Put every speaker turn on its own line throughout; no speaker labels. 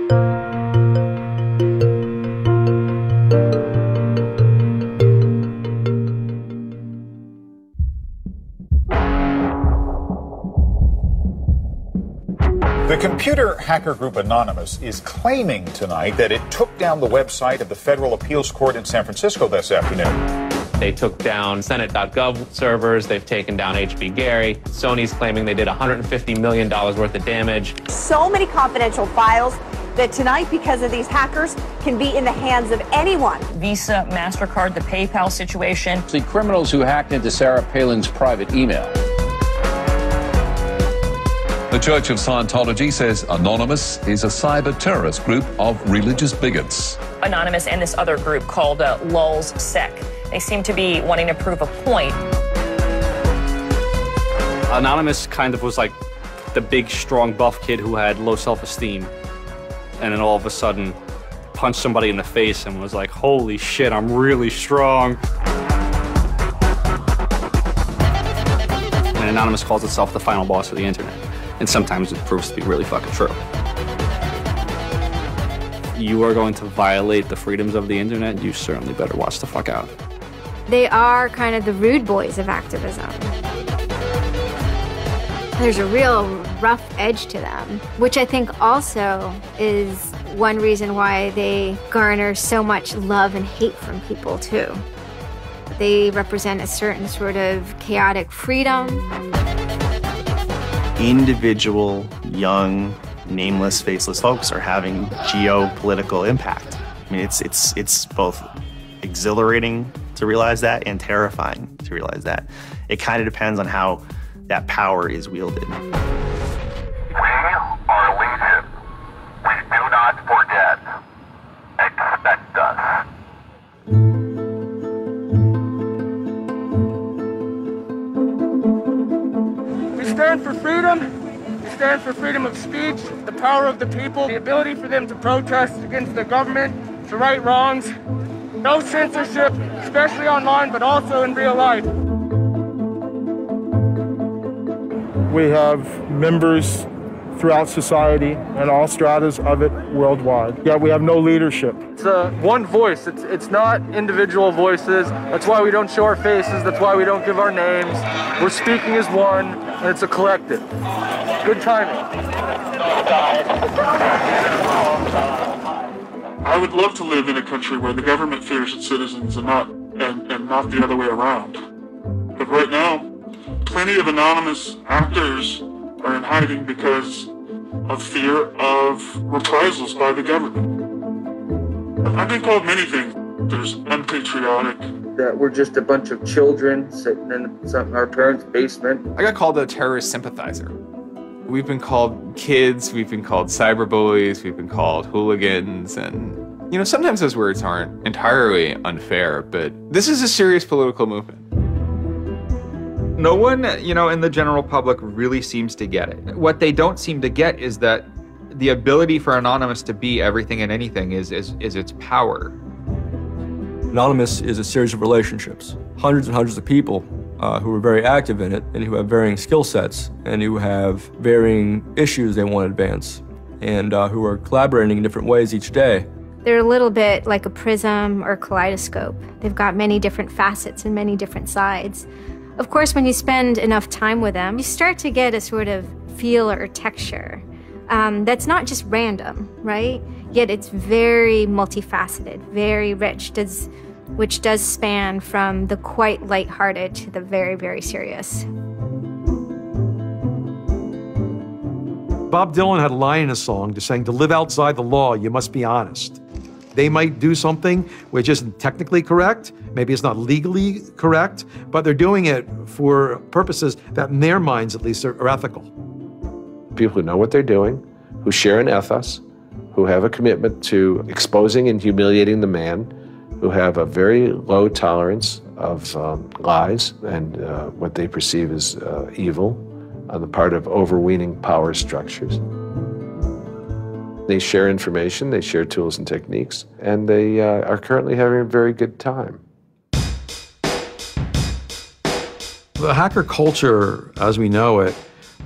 The computer hacker group Anonymous is claiming tonight that it took down the website of the Federal Appeals Court in San Francisco this afternoon.
They took down Senate.gov servers. They've taken down HB Gary. Sony's claiming they did $150 million worth of damage.
So many confidential files that tonight, because of these hackers, can be in the hands of anyone.
Visa, MasterCard, the PayPal situation.
The criminals who hacked into Sarah Palin's private email.
The Church of Scientology says Anonymous is a cyber terrorist group of religious bigots.
Anonymous and this other group called Lulz Sec. They seem to be wanting to prove a point.
Anonymous kind of was like the big, strong, buff kid who had low self-esteem. And then all of a sudden punched somebody in the face and was like, holy shit, I'm really strong. And Anonymous calls itself the final boss of the internet. And sometimes it proves to be really fucking true. You are going to violate the freedoms of the internet, you certainly better watch the fuck out.
They are kind of the rude boys of activism. There's a real rough edge to them, which I think also is one reason why they garner so much love and hate from people too. They represent a certain sort of chaotic freedom.
Individual, young, nameless, faceless folks are having geopolitical impact. I mean, it's both exhilarating to realize that and terrifying to realize that. It kind of depends on how that power is wielded.
We are legion. We do not forget. Expect us.
We stand for freedom. We stand for freedom of speech, the power of the people, the ability for them to protest against the government, to right wrongs. No censorship, especially online, but also in real life.
We have members throughout society and all stratas of it worldwide. Yet we have no leadership.
It's one voice. It's not individual voices. That's why we don't show our faces. That's why we don't give our names. We're speaking as one, and it's a collective. Good timing.
I would love to live in a country where the government fears its citizens and not the other way around. But right now, plenty of anonymous actors are in hiding because of fear of reprisals by the government. I've been called many things. There's unpatriotic.
That we're just a bunch of children sitting in our parents' basement.
I got called a terrorist sympathizer. We've been called kids, we've been called cyberbullies, we've been called hooligans, and sometimes those words aren't entirely unfair, but this is a serious political movement.
No one, in the general public really seems to get it. What they don't seem to get is that the ability for Anonymous to be everything and anything is its power.
Anonymous is a series of relationships, hundreds and hundreds of people who are very active in it and who have varying skill sets and who have varying issues they want to advance and who are collaborating in different ways each day.
They're a little bit like a prism or kaleidoscope. They've got many different facets and many different sides. Of course, when you spend enough time with them, you start to get a sort of feel or texture that's not just random, right? Yet it's very multifaceted, very rich, which does span from the quite lighthearted to the very, very serious.
Bob Dylan had a line in a song just saying, to live outside the law, you must be honest. They might do something which isn't technically correct, maybe it's not legally correct, but they're doing it for purposes that in their minds at least are ethical.
People who know what they're doing, who share an ethos, who have a commitment to exposing and humiliating the man, who have a very low tolerance of lies and what they perceive as evil on the part of overweening power structures. They share information, they share tools and techniques, and they are currently having a very good time.
The hacker culture, as we know it,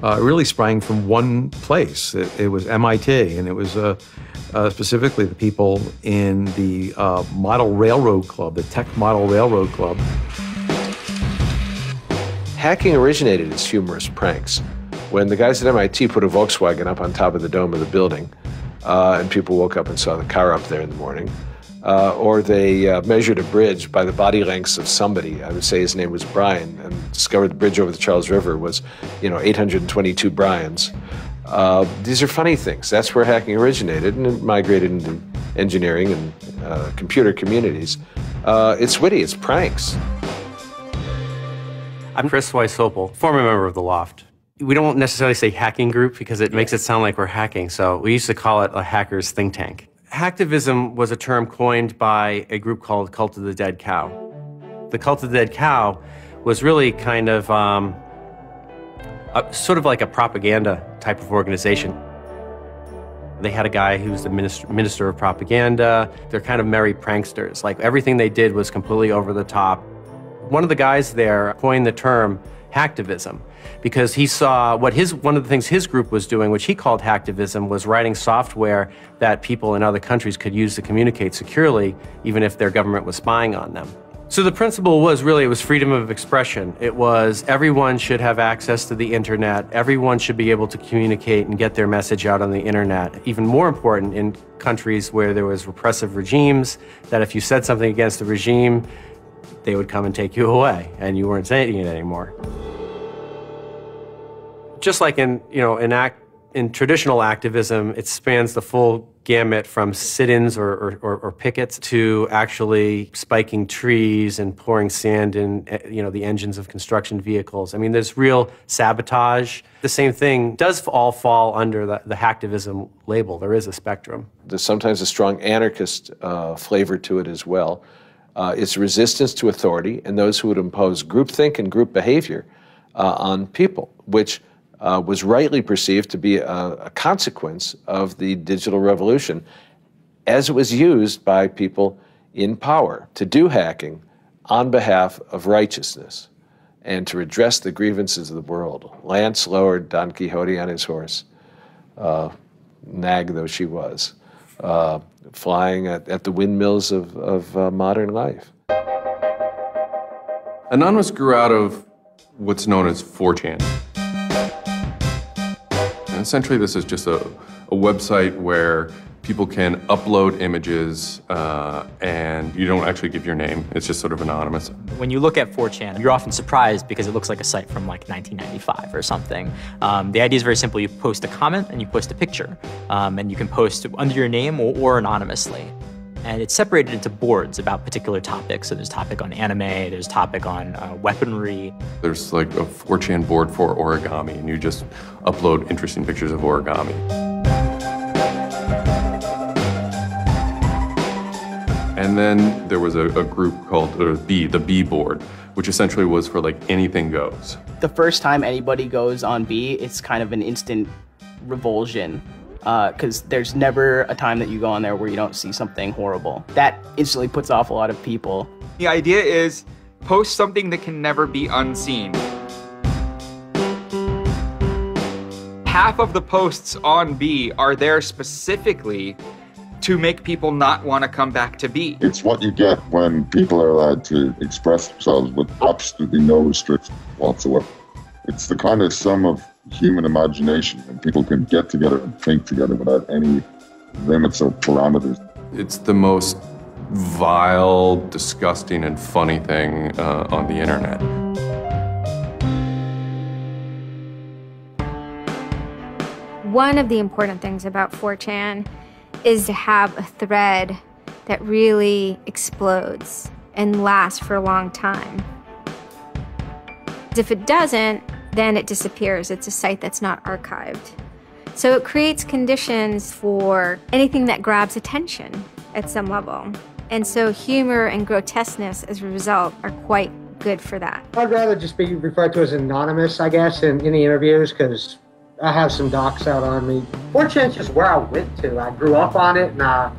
really sprang from one place. It was MIT, and it was specifically the people in the Model Railroad Club, the Tech Model Railroad Club.
Hacking originated as humorous pranks. When the guys at MIT put a Volkswagen up on top of the dome of the building, and people woke up and saw the car up there in the morning, or they measured a bridge by the body lengths of somebody. I would say his name was Brian, and discovered the bridge over the Charles River was, 822 Brians. These are funny things. That's where hacking originated, and it migrated into engineering and computer communities. It's witty, it's pranks.
I'm Chris Weisopel, former member of the Loft. We don't necessarily say hacking group because it makes it sound like we're hacking, so we used to call it a hackers think tank. Hacktivism was a term coined by a group called Cult of the Dead Cow. The Cult of the Dead Cow was really kind of sort of like a propaganda type of organization. They had a guy who was the minister of propaganda. They're kind of merry pranksters. Like everything they did was completely over the top. One of the guys there coined the term hacktivism because he saw one of the things his group was doing, which he called hacktivism, was writing software that people in other countries could use to communicate securely, even if their government was spying on them. So the principle was it was freedom of expression. It was everyone should have access to the internet. Everyone should be able to communicate and get their message out on the internet. Even more important in countries where there was repressive regimes, that if you said something against the regime, they would come and take you away, and you weren't saying it anymore. Just like in traditional activism, it spans the full gamut from sit-ins or pickets to actually spiking trees and pouring sand in the engines of construction vehicles. I mean, there's real sabotage. The same thing does all fall under the hacktivism label. There is a spectrum.
There's sometimes a strong anarchist flavor to it as well. It's resistance to authority and those who would impose groupthink and group behavior on people, which was rightly perceived to be a consequence of the digital revolution as it was used by people in power to do hacking on behalf of righteousness and to redress the grievances of the world. Lance lowered Don Quixote on his horse, nag though she was, flying at the windmills of modern life.
Anonymous grew out of what's known as 4chan. And essentially, this is just a website where people can upload images and you don't actually give your name. It's just sort of anonymous.
When you look at 4chan, you're often surprised because it looks like a site from like 1995 or something. The idea is very simple. You post a comment and you post a picture. And you can post under your name or anonymously. And it's separated into boards about particular topics. So there's topic on anime, there's topic on weaponry.
There's like a 4chan board for origami, and you just upload interesting pictures of origami. And then there was a group called the B board, which essentially was for like anything goes.
The first time anybody goes on B, it's kind of an instant revulsion. Because there's never a time that you go on there where you don't see something horrible. That instantly puts off a lot of people.
The idea is post something that can never be unseen. Half of the posts on B are there specifically to make people not want to come back to B.
It's what you get when people are allowed to express themselves with absolutely no restriction whatsoever. It's the kind of sum of human imagination when people can get together and think together without any limits or parameters.
It's the most vile, disgusting, and funny thing on the internet.
One of the important things about 4chan is to have a thread that really explodes and lasts for a long time. If it doesn't, then it disappears. It's a site that's not archived. So it creates conditions for anything that grabs attention at some level. And so humor and grotesqueness as a result are quite good for that.
I'd rather just be referred to as anonymous, I guess, in the interviews, because I have some docs out on me. 4chan's just where I went to. I grew up on it and I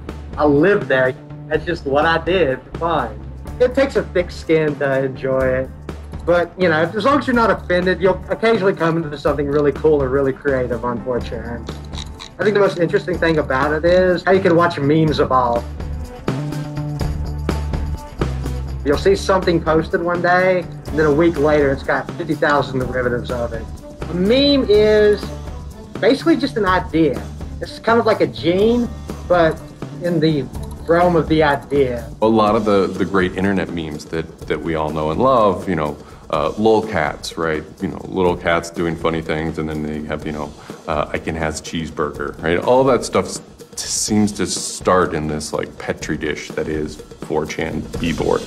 lived there. That's just what I did for fun. It takes a thick skin to enjoy it. But, you know, as long as you're not offended, you'll occasionally come into something really cool or really creative on 4chan. I think the most interesting thing about it is how you can watch memes evolve. You'll see something posted one day, and then a week later it's got 50,000 derivatives of it. A meme is basically just an idea. It's kind of like a gene, but in the realm of the idea.
A lot of the great internet memes that we all know and love, you know, lolcats, right? You know, little cats doing funny things, and then they have, you know, Icon has cheeseburger, right? All that stuff seems to start in this like petri dish that is 4chan keyboard.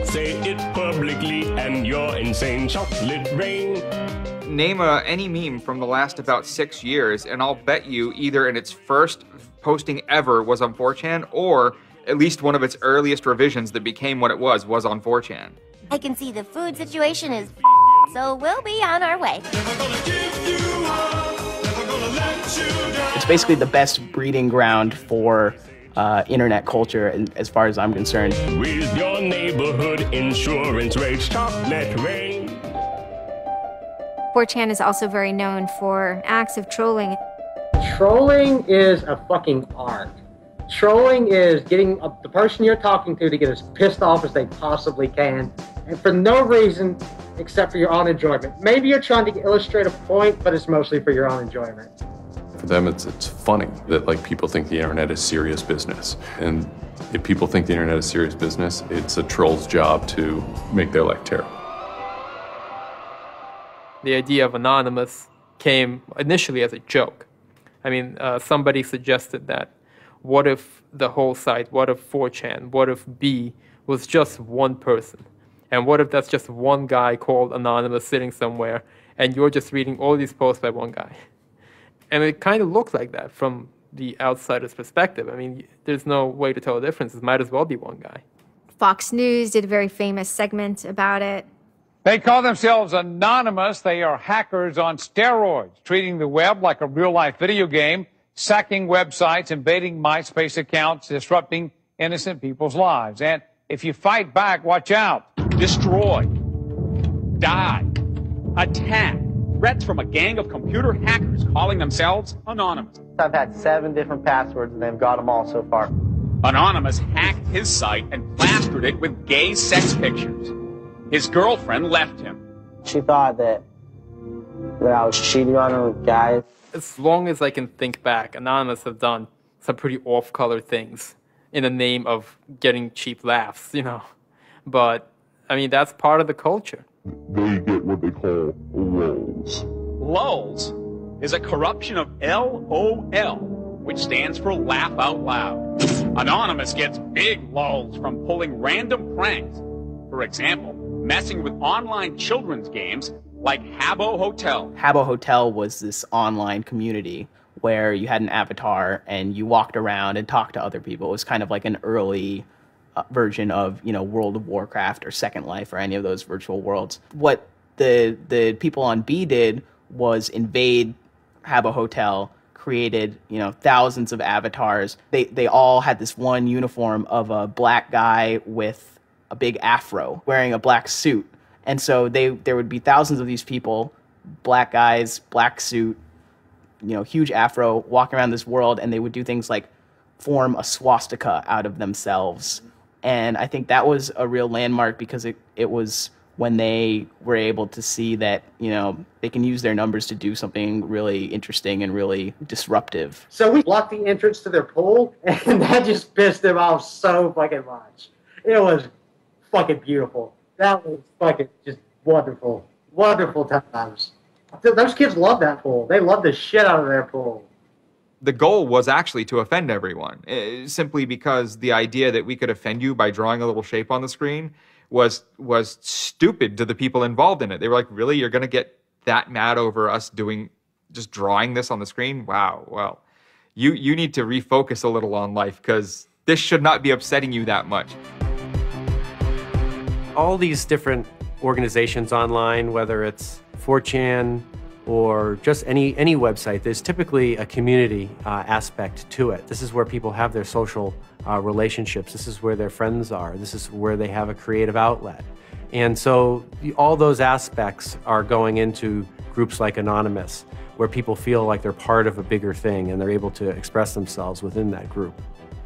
Say it publicly and your insane chocolate rain.
Name any meme from the last about 6 years, and I'll bet you either in its first posting ever was on 4chan, or at least one of its earliest revisions that became what it was on 4chan.
I can see the food situation is so we'll be on our way.
It's basically the best breeding ground for internet culture, as far as I'm concerned.
With your neighborhood insurance rates, chocolate rain.
4chan is also very known for acts of trolling.
Trolling is a fucking art. Trolling is getting the person you're talking to get as pissed off as they possibly can, and for no reason except for your own enjoyment. Maybe you're trying to illustrate a point, but it's mostly for your own enjoyment.
For them, it's funny that like people think the internet is serious business. And if people think the internet is serious business, it's a troll's job to make their life terrible.
The idea of anonymous came initially as a joke. I mean, somebody suggested that, what if the whole site, what if 4chan, what if B was just one person? And what if that's just one guy called Anonymous sitting somewhere, and you're just reading all these posts by one guy? And it kind of looked like that from the outsider's perspective. I mean, there's no way to tell the difference. It might as well be one guy.
Fox News did a very famous segment about it.
They call themselves anonymous. They are hackers on steroids, treating the web like a real-life video game, sacking websites, invading MySpace accounts, disrupting innocent people's lives. And if you fight back, watch out.
Destroy, die, attack. Threats from a gang of computer hackers calling themselves Anonymous.
I've had 7 different passwords and they've got them all so far.
Anonymous hacked his site and plastered it with gay sex pictures. His girlfriend left him.
She thought that I was cheating on her with guys.
As long as I can think back, Anonymous have done some pretty off-color things in the name of getting cheap laughs, you know. But, I mean, that's part of the culture.
They get what they call lulz.
Lulz is a corruption of LOL, which stands for laugh out loud. Anonymous gets big lulz from pulling random pranks. For example, messing with online children's games like Habbo Hotel.
Habbo Hotel was this online community where you had an avatar and you walked around and talked to other people. It was kind of like an early version of, you know, World of Warcraft or Second Life or any of those virtual worlds. What the people on B did was invade Habbo Hotel, created, you know, thousands of avatars. They all had this one uniform of a black guy with a big afro wearing a black suit. And so there would be thousands of these people, black guys, black suit, you know, huge afro, walking around this world, and they would do things like form a swastika out of themselves. And I think that was a real landmark because it was when they were able to see that, you know, they can use their numbers to do something really interesting and really disruptive.
So we blocked the entrance to their pool, and that just pissed them off so fucking much. It was fucking beautiful. That was fucking just wonderful. Wonderful times. Those kids love that pool. They love the shit out of their pool.
The goal was actually to offend everyone, simply because the idea that we could offend you by drawing a little shape on the screen was stupid to the people involved in it. They were like, really? You're going to get that mad over us just drawing this on the screen? Wow, well, you need to refocus a little on life because this should not be upsetting you that much.
All these different organizations online, whether it's 4chan or just any website, there's typically a community aspect to it. This is where people have their social relationships. This is where their friends are. This is where they have a creative outlet. And so all those aspects are going into groups like Anonymous, where people feel like they're part of a bigger thing and they're able to express themselves within that group.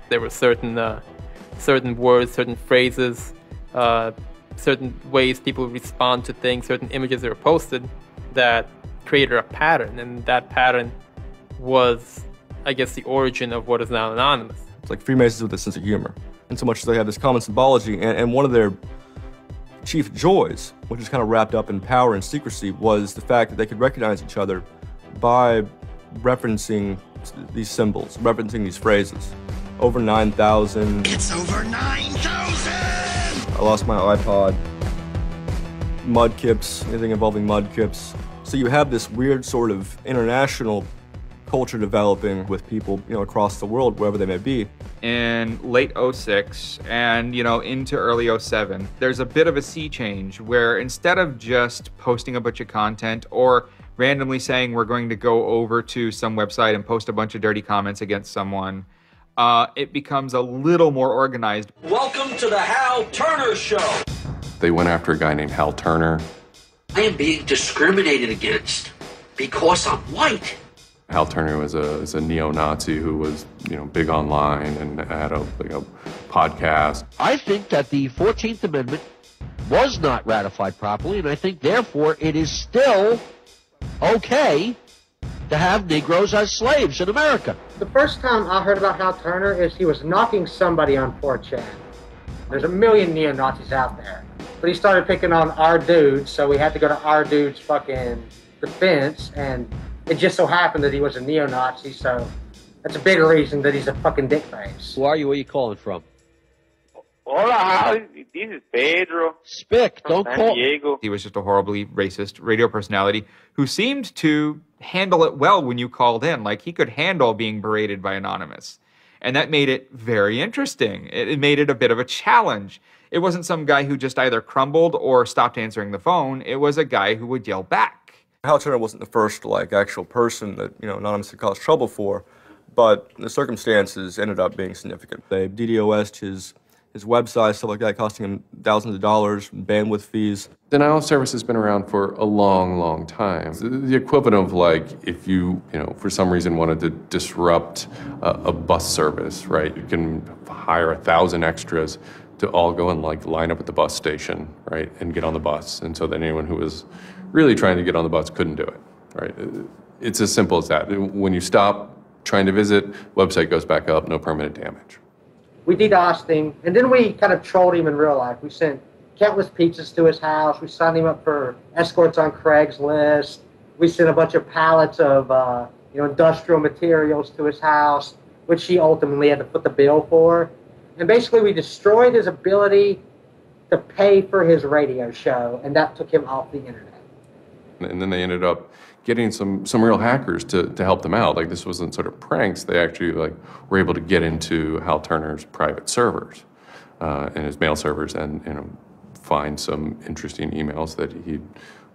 There were certain words, certain phrases, certain ways people respond to things, certain images that were posted that created a pattern, and that pattern was, I guess, the origin of what is now Anonymous.
It's like Freemasons with a sense of humor, and so much as they have this common symbology, and one of their chief joys, which is kind of wrapped up in power and secrecy, was the fact that they could recognize each other by referencing these symbols, referencing these phrases. Over 9,000.
It's over 9,000!
I lost my iPod. Mudkips, anything involving mudkips. So you have this weird sort of international culture developing with people, across the world, wherever they may be.
In late 06 and, into early 07, there's a bit of a sea change where instead of just posting a bunch of content or randomly saying we're going to go over to some website and post a bunch of dirty comments against someone, it becomes a little more organized.
Welcome to the Hal Turner Show.
They went after a guy named Hal Turner.
I am being discriminated against because I'm white.
Hal Turner was a neo-Nazi who was, big online and had a podcast.
I think that the 14th Amendment was not ratified properly, and I think, therefore, it is still okay to have Negroes as slaves in America.
The first time I heard about Hal Turner is he was knocking somebody on 4chan. There's a million neo-Nazis out there. But he started picking on our dudes, so we had to go to our dude's fucking defense, and it just so happened that he was a neo-Nazi, so that's a bigger reason that he's a fucking dickface.
Who are you? Where are you calling from?
Hola, Hal. This is Pedro.
Spick, don't
San
call.
Diego.
He was just a horribly racist radio personality who seemed to handle it well when you called in. Like, he could handle being berated by Anonymous. And that made it very interesting. It made it a bit of a challenge. It wasn't some guy who just either crumbled or stopped answering the phone. It was a guy who would yell back.
Hal Turner wasn't the first, actual person that, Anonymous had caused trouble for, but the circumstances ended up being significant. They DDoS'd his website, stuff like that, costing him thousands of dollars, bandwidth fees.
Denial of service has been around for a long, long time. The equivalent of if you, for some reason wanted to disrupt a bus service, right? You can hire 1,000 extras to all go and line up at the bus station, right, and get on the bus. And so that anyone who was really trying to get on the bus couldn't do it, right? It's as simple as that. When you stop trying to visit, website goes back up, no permanent damage.
We DDoSed him, and then we kind of trolled him in real life. We sent countless pizzas to his house. We signed him up for escorts on Craigslist. We sent a bunch of pallets of industrial materials to his house, which he ultimately had to foot the bill for. And basically, we destroyed his ability to pay for his radio show, and that took him off the internet.
And then they ended up getting some real hackers to help them out. This wasn't sort of pranks. They actually were able to get into Hal Turner's private servers and his mail servers, and find some interesting emails that he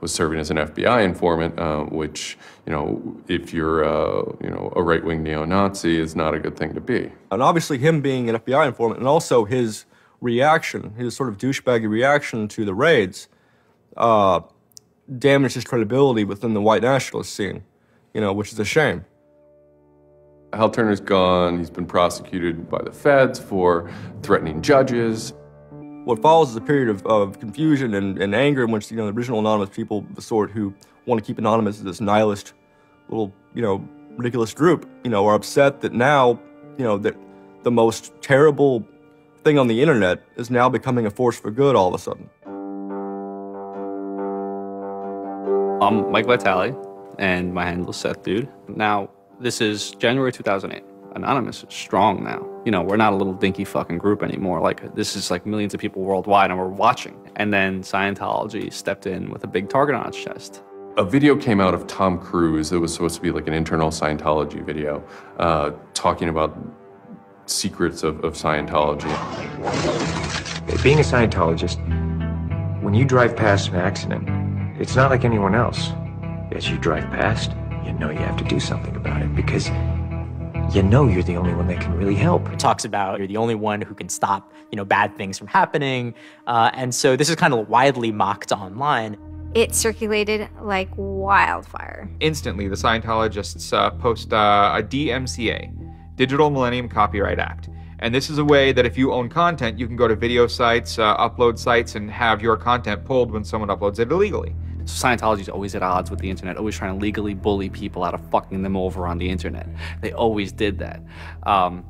was serving as an FBI informant, which if you're a right-wing neo-Nazi is not a good thing to be.
And obviously, him being an FBI informant, and also his reaction, his sort of douchebaggy reaction to the raids, damaged his credibility within the white nationalist scene, which is a shame.
Hal Turner's gone. He's been prosecuted by the feds for threatening judges.
What follows is a period of confusion and anger in which the original Anonymous people, the sort who want to keep Anonymous as this nihilist little, ridiculous group, are upset that now, that the most terrible thing on the internet is now becoming a force for good all of a sudden.
I'm Mike Vitale, and my handle is Seth Dude. Now, this is January 2008. Anonymous is strong now. We're not a little dinky fucking group anymore. This is millions of people worldwide, and we're watching. And then Scientology stepped in with a big target on its chest.
A video came out of Tom Cruise. It was supposed to be an internal Scientology video, talking about secrets of Scientology.
Being a Scientologist, when you drive past an accident, it's not like anyone else. As you drive past, you know you have to do something about it because you know you're the only one that can really help.
It talks about you're the only one who can stop, bad things from happening. And so this is kind of widely mocked online.
It circulated like wildfire.
Instantly, the Scientologists post a DMCA, Digital Millennium Copyright Act. And this is a way that if you own content, you can go to video sites, upload sites, and have your content pulled when someone uploads it illegally.
So Scientology's always at odds with the internet, always trying to legally bully people out of fucking them over on the internet. They always did that. And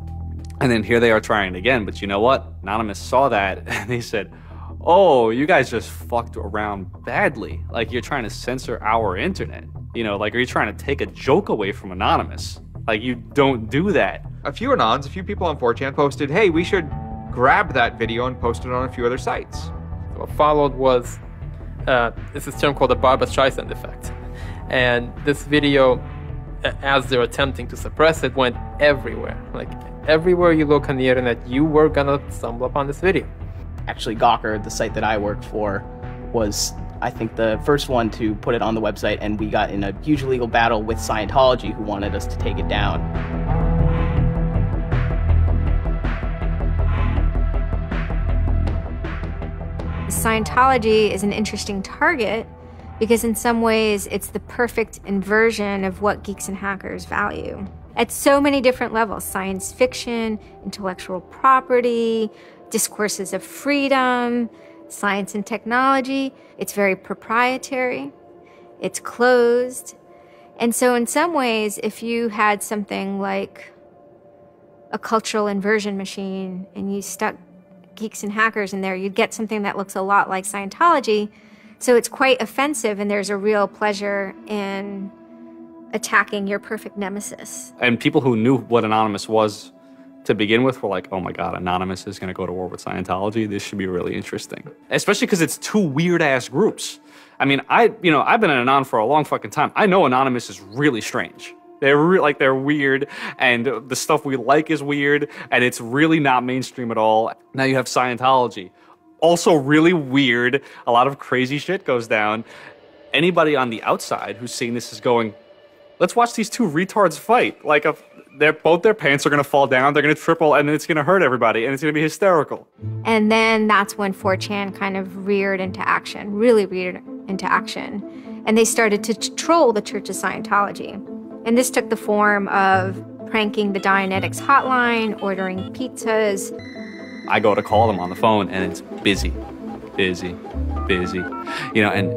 then here they are trying it again, but you know what? Anonymous saw that and they said, oh, you guys just fucked around badly. Like, you're trying to censor our internet. Like, are you trying to take a joke away from Anonymous? Like, you don't do that.
A few people on 4chan posted, hey, we should grab that video and post it on a few other sites.
What followed was this is a term called the Barbra Streisand effect. And this video, as they're attempting to suppress it, went everywhere. Like, everywhere you look on the internet, you were gonna stumble upon this video.
Actually, Gawker, the site that I worked for, was, I think, the first one to put it on the website, and we got in a huge legal battle with Scientology, who wanted us to take it down.
Scientology is an interesting target because in some ways it's the perfect inversion of what geeks and hackers value. At so many different levels: science fiction, intellectual property, discourses of freedom, science and technology. It's very proprietary, it's closed. And so in some ways, if you had something like a cultural inversion machine and you stuck geeks and hackers in there, you'd get something that looks a lot like Scientology. So it's quite offensive, and there's a real pleasure in attacking your perfect nemesis.
And people who knew what Anonymous was to begin with were like, oh my God, Anonymous is gonna go to war with Scientology. This should be really interesting. Especially because it's two weird ass groups. I mean, I've been an Anon for a long fucking time. I know Anonymous is really strange. They're weird, and the stuff we like is weird, and it's really not mainstream at all. Now you have Scientology, also really weird. A lot of crazy shit goes down. Anybody on the outside who's seeing this is going, let's watch these two retards fight. Like, both their pants are gonna fall down, they're gonna triple, and it's gonna hurt everybody, and it's gonna be hysterical.
And then that's when 4chan kind of reared into action, really reared into action. And they started to troll the Church of Scientology. And this took the form of pranking the Dianetics hotline, ordering pizzas.
I go to call them on the phone and it's busy. And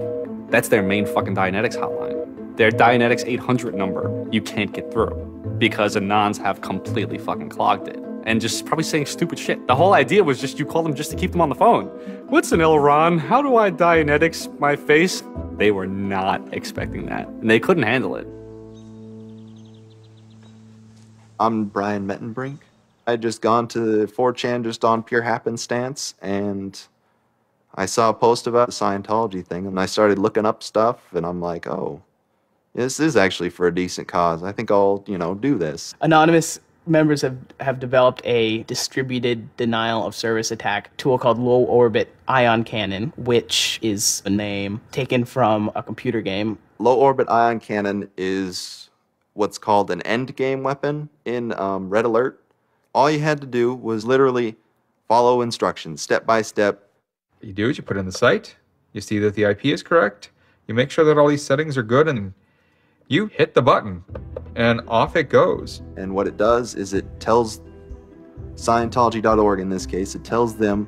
that's their main fucking Dianetics hotline. Their Dianetics 800 number, you can't get through because Anons have completely fucking clogged it and just probably saying stupid shit. The whole idea was just you call them just to keep them on the phone. What's an Elron? How do I Dianetics my face? They were not expecting that and they couldn't handle it.
I'm Brian Mettenbrink. I had just gone to 4chan just on pure happenstance, and I saw a post about the Scientology thing, and I started looking up stuff, and I'm like, oh, this is actually for a decent cause. I think I'll, do this.
Anonymous members have developed a distributed denial of service attack tool called Low Orbit Ion Cannon, which is a name taken from a computer game.
Low Orbit Ion Cannon is what's called an endgame weapon in Red Alert. All you had to do was literally follow instructions, step by step.
You do it, you put in the site, you see that the IP is correct, you make sure that all these settings are good, and you hit the button, and off it goes.
And what it does is it tells Scientology.org, in this case, it tells them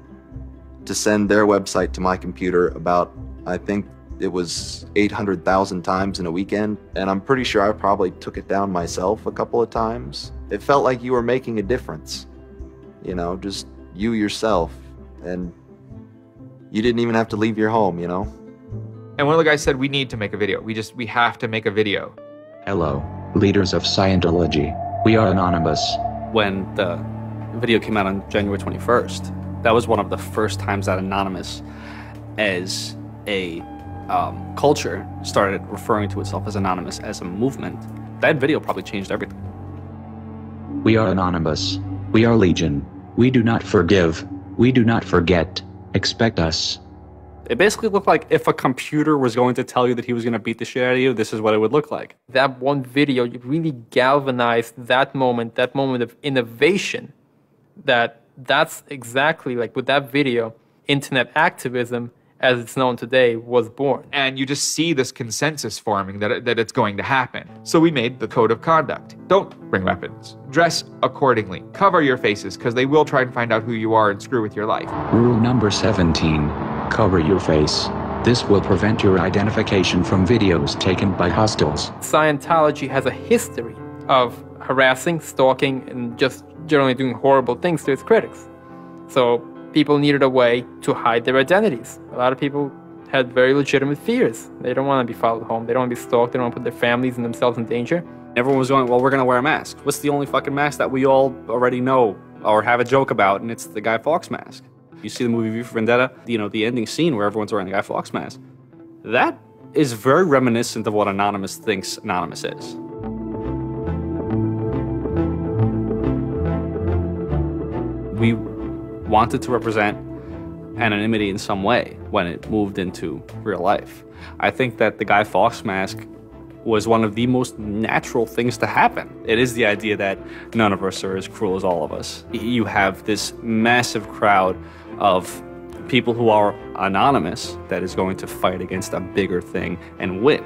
to send their website to my computer about, I think, it was 800,000 times in a weekend, and I'm pretty sure I probably took it down myself a couple of times. It felt like you were making a difference, just you yourself, and you didn't even have to leave your home,
And one of the guys said, we need to make a video. We have to make a video.
Hello, leaders of Scientology. We are Anonymous.
When the video came out on January 21st, that was one of the first times that Anonymous, as a culture, started referring to itself as Anonymous as a movement. That video probably changed everything.
We are Anonymous. We are Legion. We do not forgive. We do not forget. Expect us.
It basically looked like if a computer was going to tell you that he was going to beat the shit out of you, this is what it would look like.
That one video really galvanized that moment of innovation. That's exactly like with that video, internet activism, as it's known today, was born.
And you just see this consensus forming that it's going to happen. So we made the code of conduct. Don't bring weapons. Dress accordingly. Cover your faces, because they will try and find out who you are and screw with your life.
Rule number 17. Cover your face. This will prevent your identification from videos taken by hostiles.
Scientology has a history of harassing, stalking, and just generally doing horrible things to its critics. So people needed a way to hide their identities. A lot of people had very legitimate fears. They don't want to be followed home. They don't want to be stalked. They don't want to put their families and themselves in danger.
Everyone was going, well, we're going to wear a mask. What's the only fucking mask that we all already know or have a joke about? And it's the Guy Fawkes mask. You see the movie V for Vendetta, the ending scene where everyone's wearing the Guy Fawkes mask. That is very reminiscent of what Anonymous thinks Anonymous is. We wanted to represent anonymity in some way when it moved into real life. I think that the Guy Fawkes mask was one of the most natural things to happen. It is the idea that none of us are as cruel as all of us. You have this massive crowd of people who are anonymous that is going to fight against a bigger thing and win.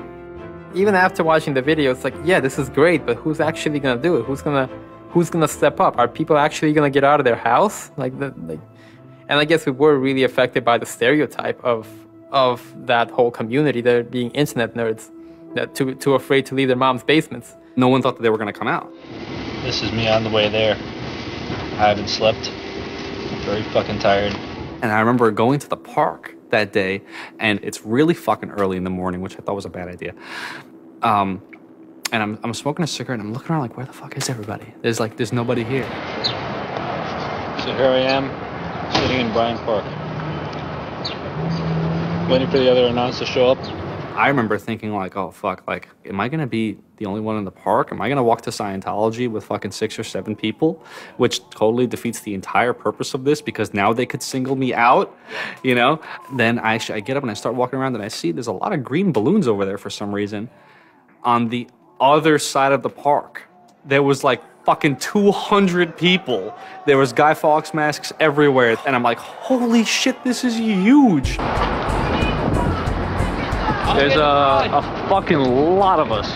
Even after watching the video, it's like, yeah, this is great, but who's actually gonna do it? Who's gonna step up? Are people actually gonna get out of their house? And I guess we were really affected by the stereotype of that whole community, they're being internet nerds, that too afraid to leave their mom's basements.
No one thought that they were gonna come out.
This is me on the way there. I haven't slept. I'm very fucking tired.
And I remember going to the park that day, and it's really fucking early in the morning, which I thought was a bad idea. And I'm smoking a cigarette, and I'm looking around like, where the fuck is everybody? There's nobody here.
So here I am, sitting in Bryant Park, waiting for the other announcers to show up.
I remember thinking like, oh fuck, like, am I gonna be the only one in the park? Am I gonna walk to Scientology with fucking 6 or 7 people? Which totally defeats the entire purpose of this, because now they could single me out, you know? Then I get up and I start walking around, and I see there's a lot of green balloons over there for some reason. On the other side of the park, there was like fucking 200 people. There was Guy Fawkes masks everywhere, and I'm like, holy shit, this is huge.
There's a fucking lot of us.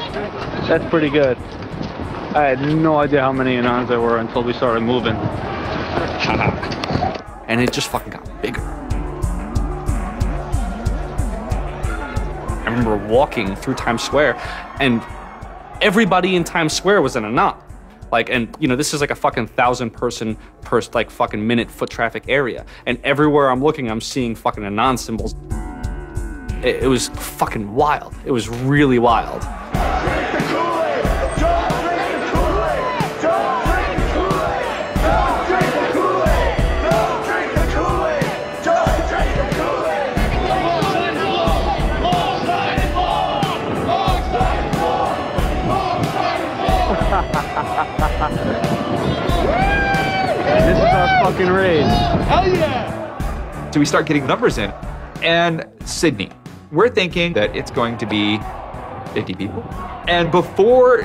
That's pretty good. I had no idea how many Anons there were until we started moving.
And it just fucking got bigger. I remember walking through Times Square, and everybody in Times Square was an Anon. Like, and you know, this is like a fucking 1,000-person per like fucking minute foot traffic area. And everywhere I'm looking, I'm seeing fucking Anon symbols. It was fucking wild. It was really wild.
This is our fucking raid.
Hell yeah! So we start getting numbers in. And Sydney. We're thinking that it's going to be 50 people. And before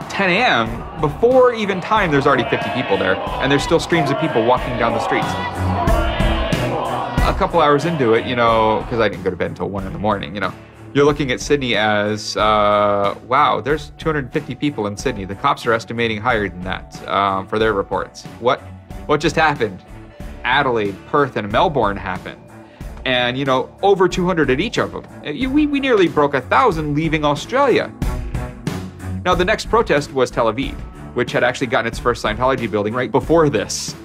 10 a.m., before even time, there's already 50 people there. And there's still streams of people walking down the streets. A couple hours into it, you know, because I didn't go to bed until 1 in the morning, you know, you're looking at Sydney as, wow, there's 250 people in Sydney. The cops are estimating higher than that for their reports. What just happened? Adelaide, Perth, and Melbourne happened. And, you know, over 200 at each of them. We nearly broke 1,000 leaving Australia. Now, the next protest was Tel Aviv, which had actually gotten its first Scientology building right before this.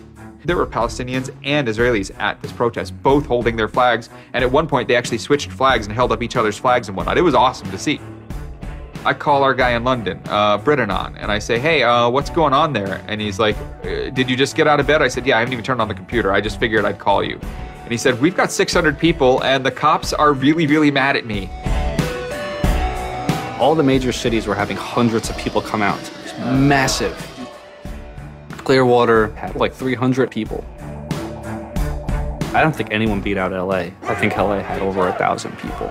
There were Palestinians and Israelis at this protest, both holding their flags. And at one point, they actually switched flags and held up each other's flags and whatnot. It was awesome to see. I call our guy in London, Britanon, and I say, hey, what's going on there? And he's like, did you just get out of bed? I said, yeah, I haven't even turned on the computer. I just figured I'd call you. And he said, we've got 600 people and the cops are really, really mad at me.
All the major cities were having hundreds of people come out. It was massive. Clearwater had like 300 people. I don't think anyone beat out LA. I think LA had over 1,000 people.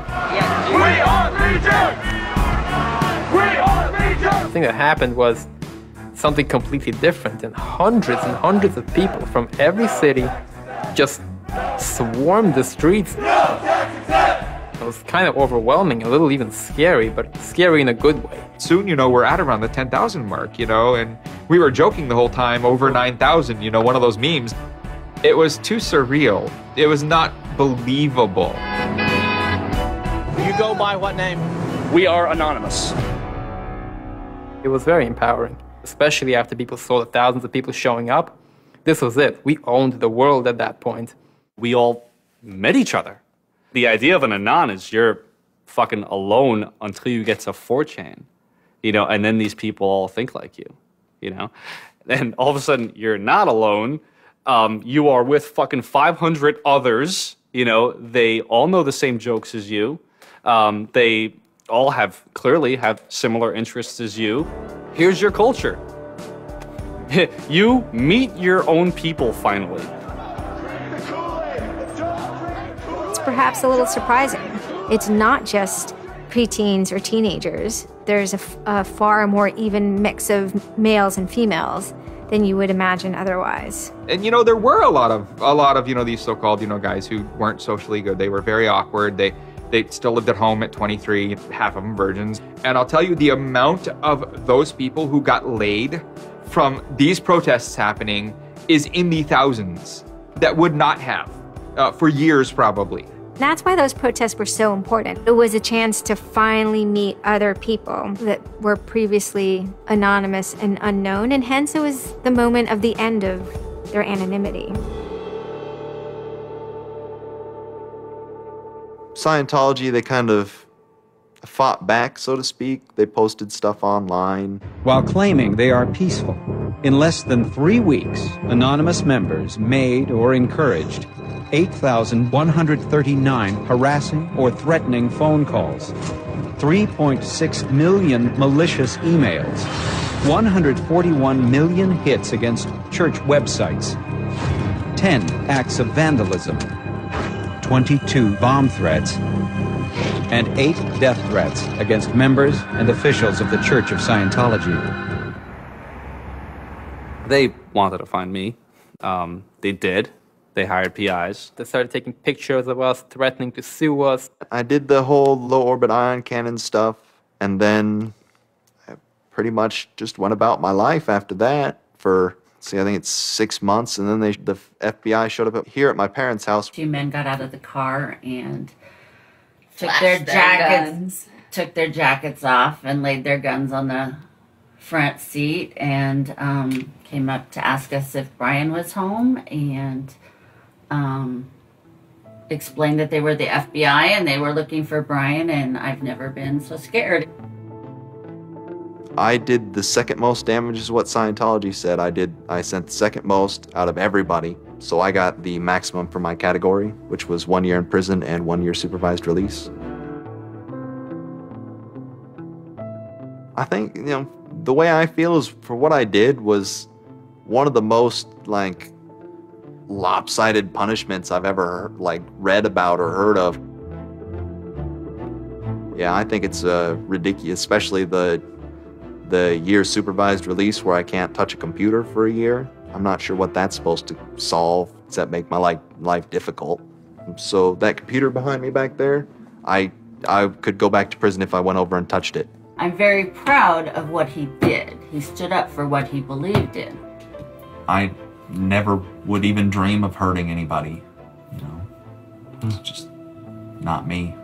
The thing that happened was something completely different, and hundreds of people from every city just swarmed the streets. It was kind of overwhelming, a little even scary, but scary in a good way.
Soon, you know, we're at around the 10,000 mark, you know, and we were joking the whole time, over 9,000, you know, one of those memes. It was too surreal. It was not believable.
You go by what name?
We are anonymous.
It was very empowering, especially after people saw the thousands of people showing up. This was it. We owned the world at that point.
We all met each other. The idea of an anon is you're fucking alone until you get to 4chan, you know, and then these people all think like you, you know? And all of a sudden, you're not alone. You are with fucking 500 others, you know, they all know the same jokes as you. They all clearly have similar interests as you. Here's your culture. You meet your own people finally.
It's perhaps a little surprising. It's not just preteens or teenagers. There's a far more even mix of males and females than you would imagine otherwise.
And you know, there were a lot of you know, these so-called, you know, guys who weren't socially good. They were very awkward. They still lived at home at 23, half of them virgins. And I'll tell you, the amount of those people who got laid from these protests happening is in the thousands that would not have for years probably.
That's why those protests were so important. It was a chance to finally meet other people that were previously anonymous and unknown, and hence it was the moment of the end of their anonymity.
Scientology, they kind of fought back, so to speak. They posted stuff online.
While claiming they are peaceful, in less than 3 weeks, anonymous members made or encouraged 8,139 harassing or threatening phone calls, 3.6 million malicious emails, 141 million hits against church websites, 10 acts of vandalism, 22 bomb threats, and 8 death threats against members and officials of the Church of Scientology.
They wanted to find me. They did. They hired PIs.
They started taking pictures of us, threatening to sue us.
I did the whole low orbit ion cannon stuff, and then I pretty much just went about my life after that for, I think it's 6 months, and then the FBI showed up here at my parents' house.
2 men got out of the car and took
Flashed
took their jackets off and laid their guns on the front seat and came up to ask us if Brian was home and explained that they were the FBI and they were looking for Brian, and I've never been so scared.
I did the second most damage is what Scientology said. I sent the second most out of everybody. So I got the maximum for my category, which was 1 year in prison and 1 year supervised release. I think, you know, the way I feel is for what I did was one of the most, like, lopsided punishments I've ever, like, read about or heard of. Yeah, I think it's ridiculous, especially the year supervised release where I can't touch a computer for a year. I'm not sure what that's supposed to solve, except make my life difficult. So that computer behind me back there, I could go back to prison if I went over and touched it.
I'm very proud of what he did. He stood up for what he believed in.
I never would even dream of hurting anybody, you know. It's just not me.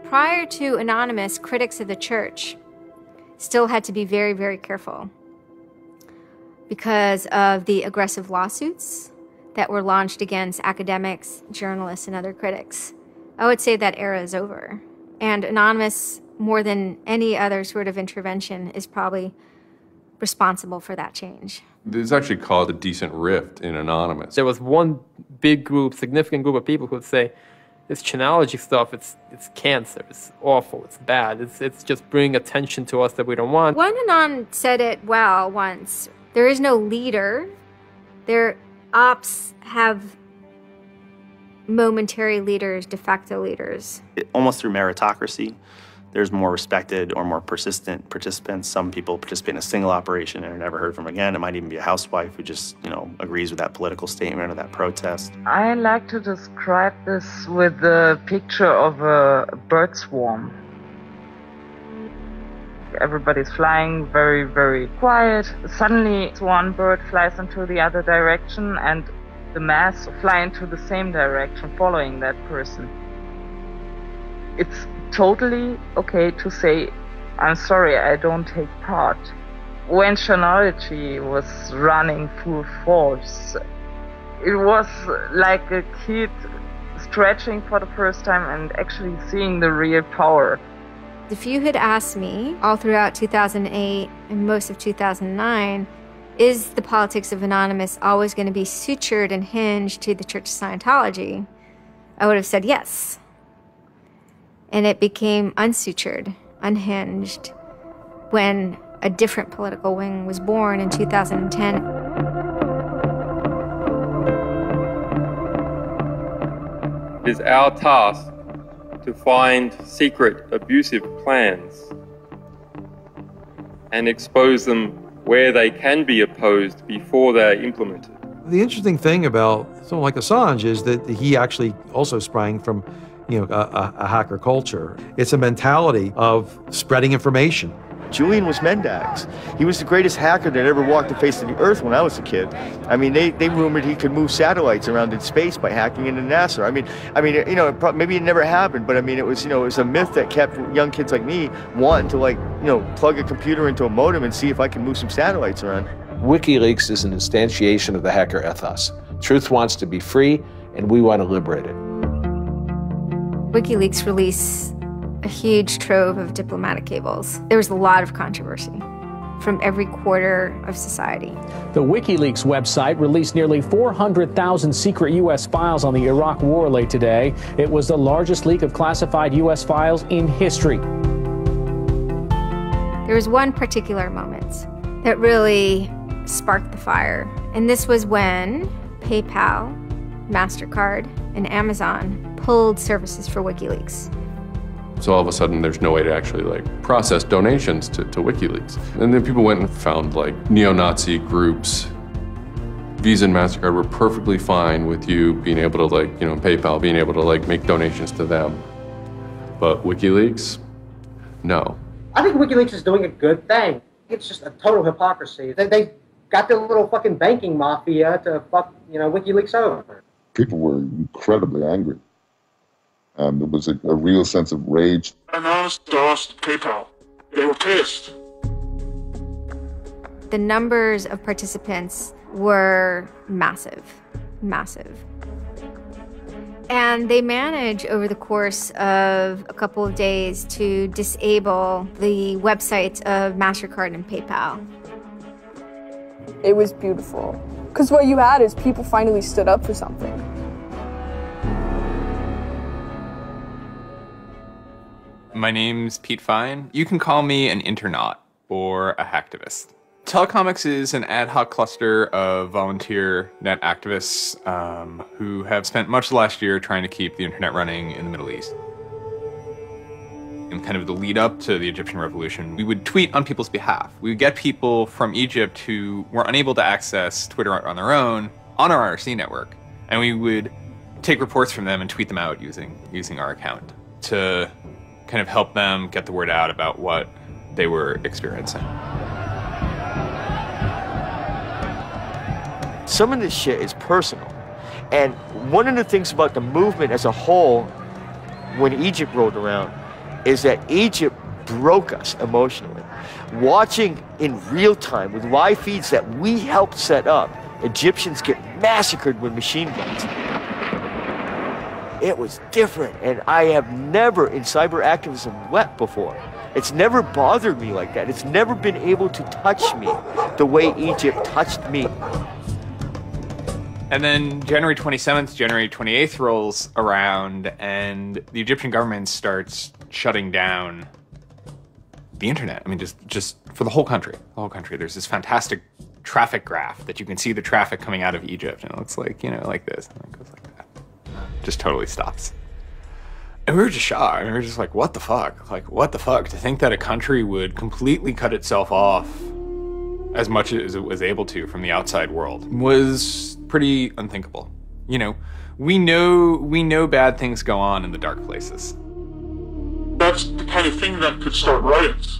Prior to Anonymous, critics of the church still had to be very, very careful because of the aggressive lawsuits that were launched against academics, journalists, and other critics. I would say that era is over. And Anonymous, more than any other sort of intervention, is probably responsible for that change.
This actually caused a decent rift in Anonymous.
There was one big group, significant group of people who would say, this Chanology stuff, it's cancer, it's awful, it's bad, it's just bringing attention to us that we don't want.
One Anon said it well once. There is no leader. Their ops have momentary leaders, de facto leaders.
Almost through meritocracy, there's more respected or more persistent participants. Some people participate in a single operation and are never heard from again. It might even be a housewife who just, agrees with that political statement or that protest.
I like to describe this with the picture of a bird swarm. Everybody's flying very, very quiet. Suddenly, one bird flies into the other direction and the mass fly into the same direction, following that person. It's totally okay to say, I'm sorry, I don't take part. When chronology was running full force, it was like a kid stretching for the first time and actually seeing the real power.
If you had asked me all throughout 2008 and most of 2009, is the politics of Anonymous always going to be sutured and hinged to the Church of Scientology? I would have said yes. And it became unsutured, unhinged, when a different political wing was born in 2010.
It is our task to find secret abusive plans and expose them where they can be opposed before they are implemented.
The interesting thing about someone like Assange is that he actually also sprang from a hacker culture. It's a mentality of spreading information.
Julian was Mendax. He was the greatest hacker that ever walked the face of the earth when I was a kid. I mean, they rumored he could move satellites around in space by hacking into NASA. Maybe it never happened, but it was a myth that kept young kids like me wanting to plug a computer into a modem and see if I can move some satellites around.
WikiLeaks is an instantiation of the hacker ethos. Truth wants to be free, and we want to liberate it.
WikiLeaks released a huge trove of diplomatic cables. There was a lot of controversy from every quarter of society.
The WikiLeaks website released nearly 400,000 secret U.S. files on the Iraq War late today. It was the largest leak of classified U.S. files in history.
There was one particular moment that really sparked the fire, and this was when PayPal, MasterCard, and Amazon pulled services for WikiLeaks.
So all of a sudden, there's no way to actually process donations to WikiLeaks. And then people went and found neo-Nazi groups. Visa and MasterCard were perfectly fine with you being able to PayPal, being able to make donations to them. But WikiLeaks, no.
I think WikiLeaks is doing a good thing. It's just a total hypocrisy. They got their little fucking banking mafia to fuck, WikiLeaks over.
People were incredibly angry. There was a real sense of rage.
Anonymous DOSed PayPal. They were pissed.
The numbers of participants were massive, massive. And they managed over the course of a couple of days to disable the websites of MasterCard and PayPal.
It was beautiful. Because what you had is people finally stood up for something.
My name's Pete Fine. You can call me an internaut or a hacktivist. Telecomics is an ad hoc cluster of volunteer net activists who have spent much of the last year trying to keep the internet running in the Middle East. In kind of the lead up to the Egyptian revolution, we would tweet on people's behalf. We would get people from Egypt who were unable to access Twitter on their own on our IRC network, and we would take reports from them and tweet them out using our account to kind of help them get the word out about what they were experiencing.
Some of this shit is personal. And one of the things about the movement as a whole, when Egypt rolled around, is that Egypt broke us emotionally. Watching in real time with live feeds that we helped set up, Egyptians get massacred with machine guns. It was different, and I have never in cyber activism wept before. It's never bothered me like that. It's never been able to touch me the way Egypt touched me.
And then January 27th, January 28th rolls around, and the Egyptian government starts shutting down the internet. I mean, just for the whole country. The whole country. There's this fantastic traffic graph that you can see the traffic coming out of Egypt, and it looks like, like this, and it goes like that. Just totally stops. And we were just shocked. I mean, we were just like, what the fuck? Like, what the fuck? To think that a country would completely cut itself off as much as it was able to from the outside world was pretty unthinkable. We know bad things go on in the dark places.
That's the kind of thing that could start riots.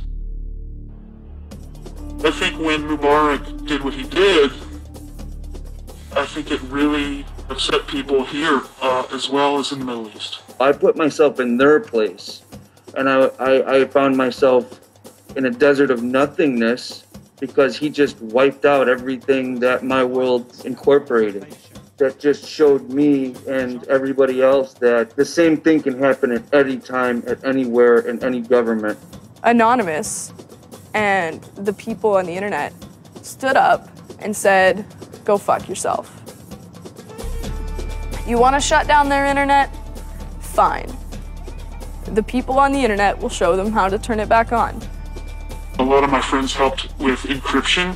I think when Mubarak did what he did, I think it really upset people here as well as in the Middle East.
I put myself in their place, and I found myself in a desert of nothingness because he just wiped out everything that my world incorporated. That just showed me and everybody else that the same thing can happen at any time, at anywhere, in any government.
Anonymous and the people on the internet stood up and said, go fuck yourself. You want to shut down their internet? Fine. The people on the internet will show them how to turn it back on.
A lot of my friends helped with encryption,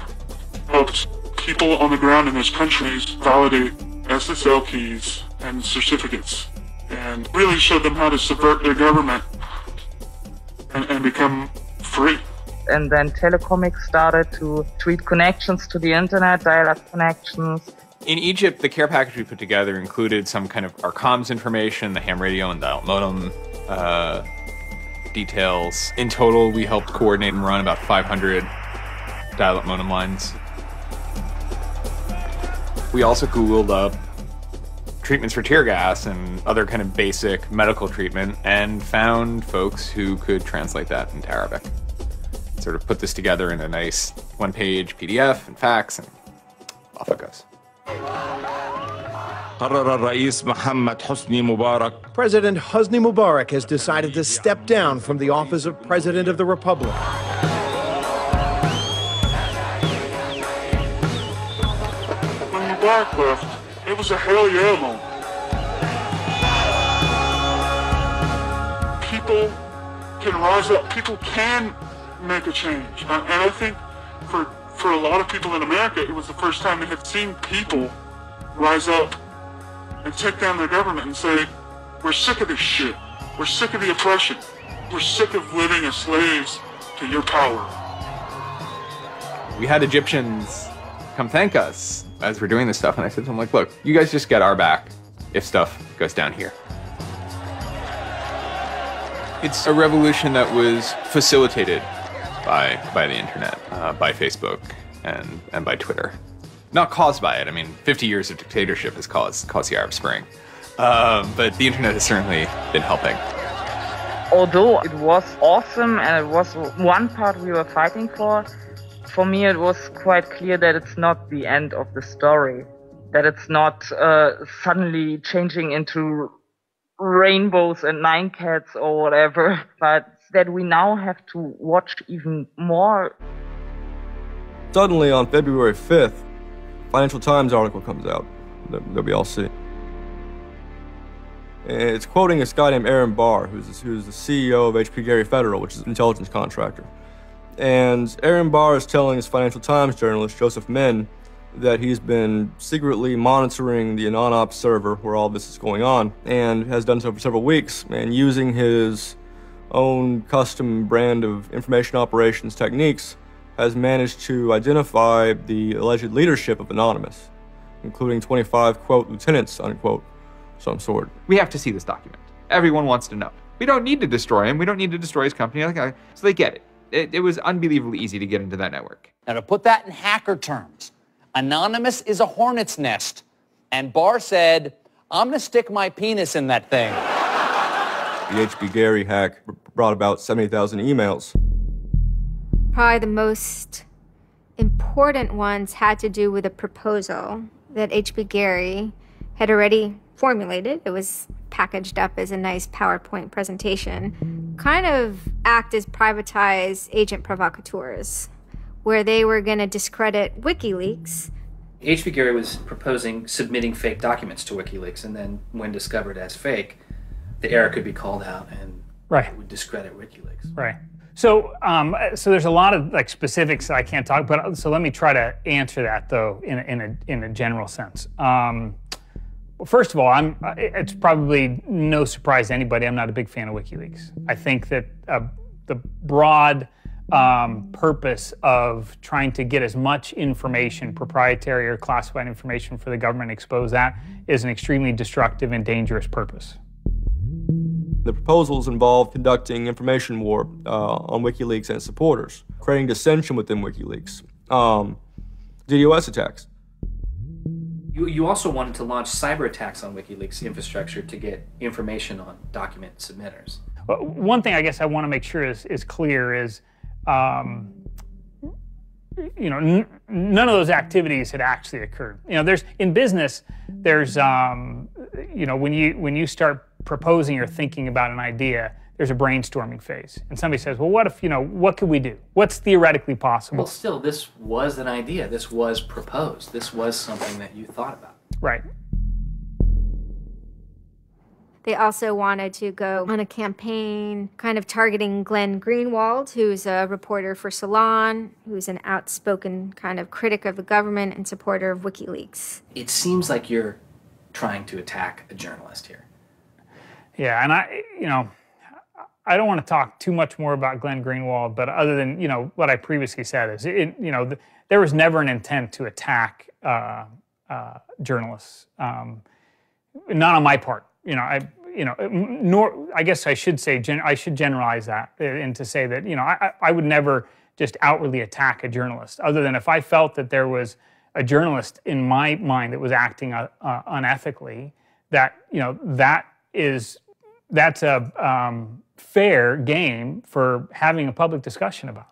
helped people on the ground in those countries validate SSL keys and certificates, and really showed them how to subvert their government and become free.
And then Telecomics started to tweet connections to the internet, dial-up connections.
In Egypt, the care package we put together included some kind of our comms information, the ham radio and dial modem details. In total, we helped coordinate and run about 500 dial-up modem lines. We also Googled up treatments for tear gas and other kind of basic medical treatment and found folks who could translate that into Arabic. Sort of put this together in a nice one-page PDF and fax, and off it goes.
President Hosni Mubarak has decided to step down from the office of President of the Republic.
When Mubarak left, it was a hell yeah moment. People can rise up. People can make a change. And I think for a lot of people in America, it was the first time they had seen people rise up and take down their government and say, we're sick of this shit. We're sick of the oppression. We're sick of living as slaves to your power.
We had Egyptians come thank us as we're doing this stuff, and I said to them, like, look, you guys just get our back if stuff goes down here. It's a revolution that was facilitated by the internet, by Facebook and by Twitter. Not caused by it. I mean, 50 years of dictatorship has caused the Arab Spring. But the internet has certainly been helping.
Although it was awesome and it was one part we were fighting for me it was quite clear that it's not the end of the story. That it's not suddenly changing into rainbows and nine cats or whatever, but that we now have to watch even more.
Suddenly on February 5th, Financial Times article comes out that we all see. It's quoting this guy named Aaron Barr, who's the CEO of HP Gary Federal, which is an intelligence contractor. And Aaron Barr is telling this Financial Times journalist, Joseph Min, that he's been secretly monitoring the Anon Ops server where all this is going on, and has done so for several weeks, and using his own custom brand of information operations techniques, has managed to identify the alleged leadership of Anonymous, including 25, quote, lieutenants, unquote, some sort.
We have to see this document. Everyone wants to know. We don't need to destroy him. We don't need to destroy his company. So they get it. It was unbelievably easy to get into that network.
Now, to put that in hacker terms, Anonymous is a hornet's nest. And Barr said, I'm going to stick my penis in that thing.
The HP Gary hack brought about 70,000 emails.
Probably the most important ones had to do with a proposal that HP Gary had already formulated. It was packaged up as a nice PowerPoint presentation. Kind of act as privatized agent provocateurs, where they were going to discredit WikiLeaks.
HP Gary was proposing submitting fake documents to WikiLeaks, and then when discovered as fake, the error could be called out and it would discredit WikiLeaks.
Right.
So there's a lot of like specifics that I can't talk about. So let me try to answer that though in a general sense. Well, first of all, it's probably no surprise to anybody. I'm not a big fan of WikiLeaks. I think that the broad purpose of trying to get as much information, proprietary or classified information for the government, expose that, is an extremely destructive and dangerous purpose.
The proposals involve conducting information war on WikiLeaks and its supporters, creating dissension within WikiLeaks, DDoS attacks.
You also wanted to launch cyber attacks on WikiLeaks infrastructure to get information on document submitters.
One thing I guess I want to make sure is clear is, you know, none of those activities had actually occurred. You know, in business, there's, you know, when you start proposing or thinking about an idea, there's a brainstorming phase. And somebody says, well, what if, you know, what could we do? What's theoretically possible?
Well, still, this was an idea. This was proposed. This was something that you thought about.
Right.
They also wanted to go on a campaign kind of targeting Glenn Greenwald, who's a reporter for Salon, who's an outspoken kind of critic of the government and supporter of WikiLeaks.
It seems like you're trying to attack a journalist here.
Yeah, and I don't want to talk too much more about Glenn Greenwald, but other than, you know, what I previously said is, you know, there was never an intent to attack journalists, not on my part. You know, nor I guess I should say I should generalize that and to say that, you know, I would never just outwardly attack a journalist, other than if I felt that there was a journalist in my mind that was acting unethically. That, you know, that's a fair game for having a public discussion about.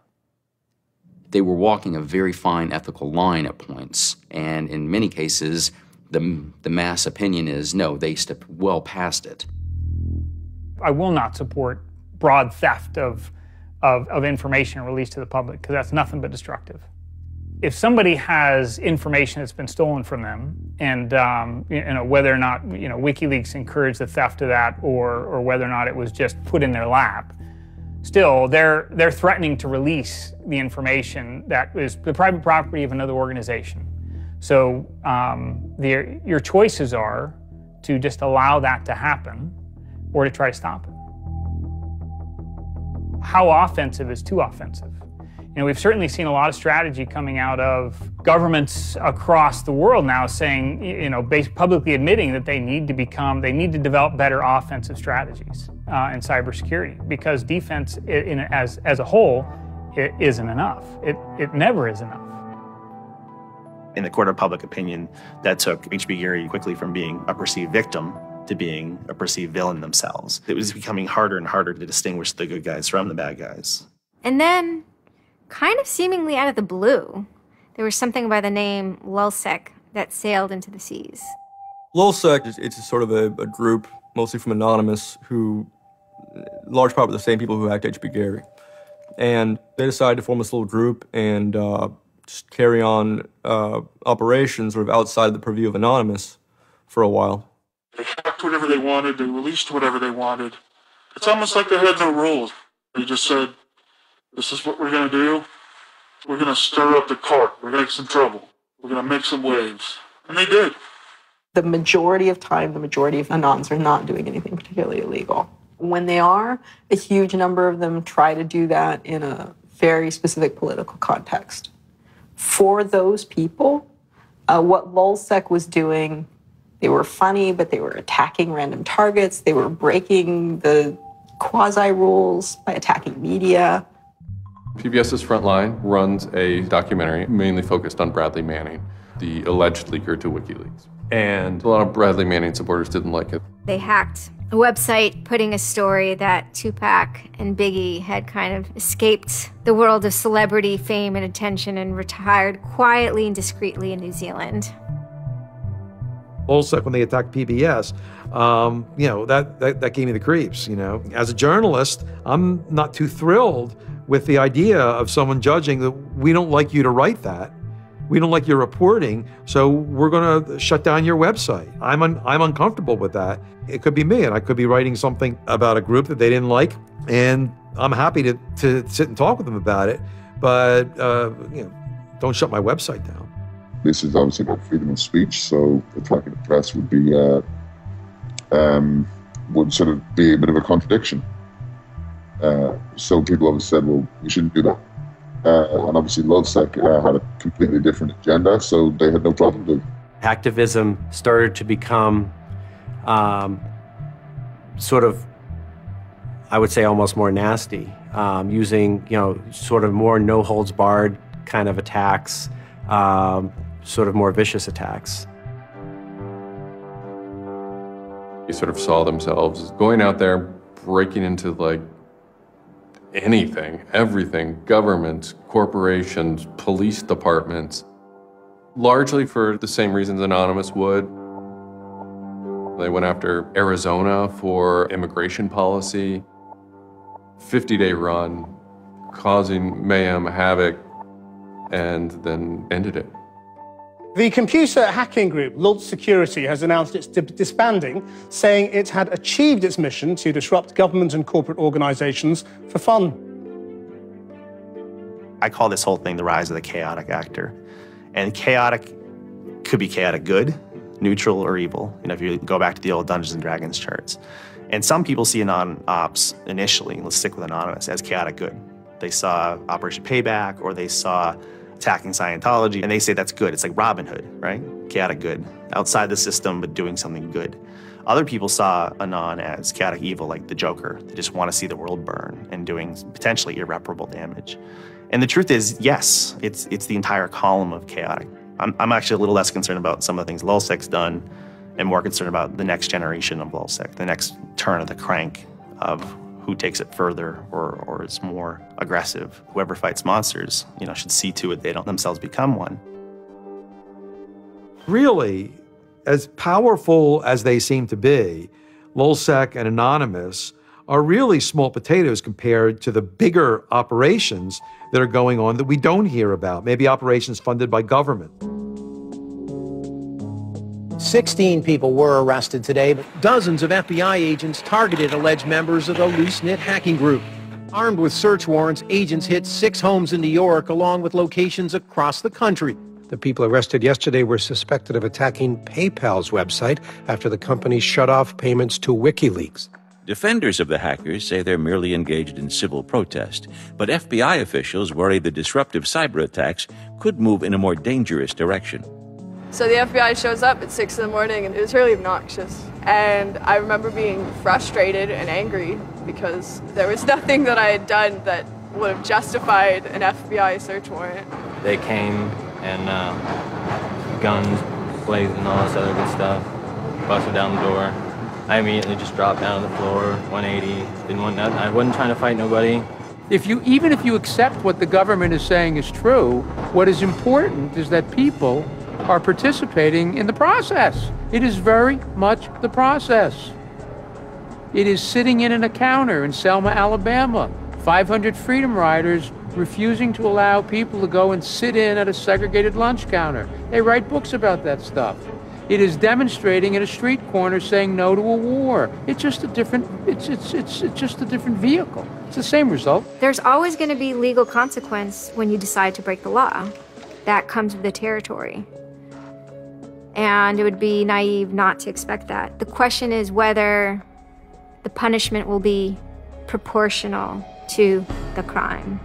They were walking a very fine ethical line at points, and in many cases, the mass opinion is, no, they stepped well past it.
I will not support broad theft of information released to the public, because that's nothing but destructive. If somebody has information that's been stolen from them, and you know, whether or not, you know, WikiLeaks encouraged the theft of that, or whether or not it was just put in their lap, still they're threatening to release the information that is the private property of another organization. So your choices are to just allow that to happen, or to try to stop it. How offensive is too offensive? You know, we've certainly seen a lot of strategy coming out of governments across the world now saying, you know, publicly admitting that they need to develop better offensive strategies in cybersecurity, because defense as a whole, it isn't enough. It never is enough.
In the court of public opinion, that took H.B. Gary quickly from being a perceived victim to being a perceived villain themselves. It was becoming harder and harder to distinguish the good guys from the bad guys.
And then, kind of seemingly out of the blue, there was something by the name LulzSec that sailed into the seas.
LulzSec, it's sort of a group, mostly from Anonymous, who, large part of the same people who hacked H.B. Gary. And they decided to form this little group and just carry on operations sort of outside of the purview of Anonymous for a while.
They hacked whatever they wanted, they released whatever they wanted. It's almost like they had no rules. They just said, this is what we're going to do. We're going to stir up the cart. We're going to make some trouble. We're going to make some waves. And they did.
The majority of time, the majority of Anons are not doing anything particularly illegal. When they are, a huge number of them try to do that in a very specific political context. For those people, what LulzSec was doing, they were funny, but they were attacking random targets. They were breaking the quasi-rules by attacking media.
PBS's Frontline runs a documentary mainly focused on Bradley Manning, the alleged leaker to WikiLeaks. And a lot of Bradley Manning supporters didn't like it.
They hacked a website putting a story that Tupac and Biggie had kind of escaped the world of celebrity fame and attention and retired quietly and discreetly in New Zealand.
LulzSec, when they attacked PBS, you know, that gave me the creeps, you know. As a journalist, I'm not too thrilled with the idea of someone judging that we don't like you to write that. We don't like your reporting, so we're going to shut down your website. I'm uncomfortable with that. It could be me, and I could be writing something about a group that they didn't like, and I'm happy to sit and talk with them about it, but you know, don't shut my website down.
This is obviously about freedom of speech, so attacking the press would be would sort of be a bit of a contradiction. So people always said, well, we shouldn't do that. And obviously LulzSec had a completely different agenda, so they had no problem doing it.
Activism started to become sort of, I would say, almost more nasty, using, you know, sort of more no-holds-barred kind of attacks, sort of more vicious attacks.
They sort of saw themselves as going out there, breaking into like anything, everything, governments, corporations, police departments, largely for the same reasons Anonymous would. They went after Arizona for immigration policy, 50-day run, causing mayhem, havoc, and then ended it.
The computer hacking group, Lulz Security, has announced its disbanding, saying it had achieved its mission to disrupt government and corporate organizations for fun.
I call this whole thing the rise of the chaotic actor. And chaotic could be chaotic good, neutral, or evil. You know, if you go back to the old Dungeons and Dragons charts. And some people see Anon-Ops initially, let's stick with Anonymous, as chaotic good. They saw Operation Payback, or they saw attacking Scientology, and they say that's good. It's like Robin Hood, right? Chaotic good. Outside the system, but doing something good. Other people saw Anon as chaotic evil, like the Joker. They just want to see the world burn and doing potentially irreparable damage. And the truth is, yes, it's the entire column of chaotic. I'm actually a little less concerned about some of the things LulzSec's done and more concerned about the next generation of LulzSec, the next turn of the crank of who takes it further or is more aggressive. Whoever fights monsters, you know, should see to it they don't themselves become one.
Really, as powerful as they seem to be, LulzSec and Anonymous are really small potatoes compared to the bigger operations that are going on that we don't hear about, maybe operations funded by government.
16 people were arrested today, but dozens of FBI agents targeted alleged members of the loose-knit hacking group. Armed with search warrants, agents hit 6 homes in New York, along with locations across the country. The people arrested yesterday were suspected of attacking PayPal's website after the company shut off payments to WikiLeaks.
Defenders of the hackers say they're merely engaged in civil protest, but FBI officials worry the disruptive cyber attacks could move in a more dangerous direction.
So the FBI shows up at 6 in the morning, and it was really obnoxious. And I remember being frustrated and angry because there was nothing that I had done that would have justified an FBI search warrant.
They came and guns blazing and all this other good stuff, busted down the door. I immediately just dropped down on the floor, 180, didn't want nothing. I wasn't trying to fight nobody.
Even if you accept what the government is saying is true, what is important is that people are participating in the process. It is very much the process. It is sitting in an encounter in Selma, Alabama. 500 Freedom Riders refusing to allow people to go and sit in at a segregated lunch counter. They write books about that stuff. It is demonstrating at a street corner saying no to a war. It's just a different, it's just a different vehicle. It's the same result.
There's always going to be legal consequence when you decide to break the law. That comes with the territory. And it would be naive not to expect that. The question is whether the punishment will be proportional to the crime.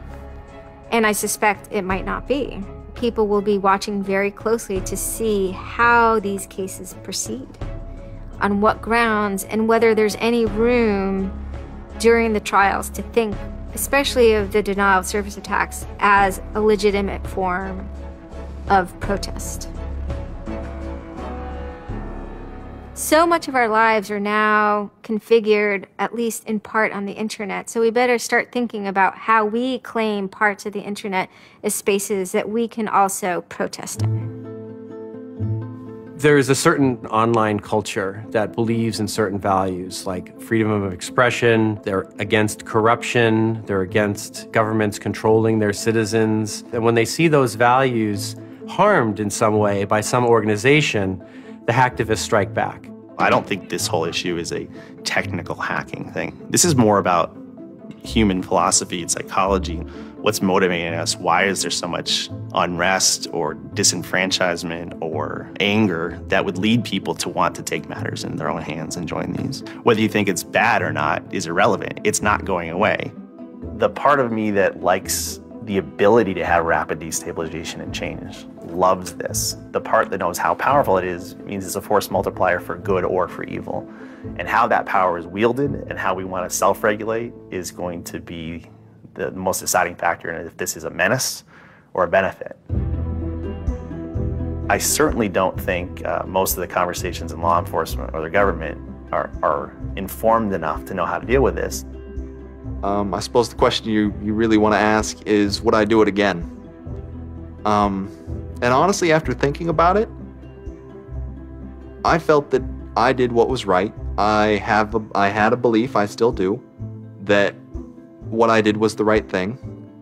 And I suspect it might not be. People will be watching very closely to see how these cases proceed, on what grounds, and whether there's any room during the trials to think, especially of the denial of service attacks, as a legitimate form of protest. So much of our lives are now configured, at least in part, on the internet. So we better start thinking about how we claim parts of the internet as spaces that we can also protest in.
There is a certain online culture that believes in certain values, like freedom of expression. They're against corruption. They're against governments controlling their citizens. And when they see those values harmed in some way by some organization, the hacktivists strike back.
I don't think this whole issue is a technical hacking thing. This is more about human philosophy and psychology. What's motivating us? Why is there so much unrest or disenfranchisement or anger that would lead people to want to take matters in their own hands and join these? Whether you think it's bad or not is irrelevant. It's not going away. The part of me that likes the ability to have rapid destabilization and change loves this. The part that knows how powerful it is means it's a force multiplier for good or for evil. And how that power is wielded and how we want to self-regulate is going to be the most deciding factor in if this is a menace or a benefit. I certainly don't think most of the conversations in law enforcement or the government are informed enough to know how to deal with this.
I suppose the question you really want to ask is, would I do it again? And honestly, after thinking about it, I felt that I did what was right. I had a belief, I still do, that what I did was the right thing,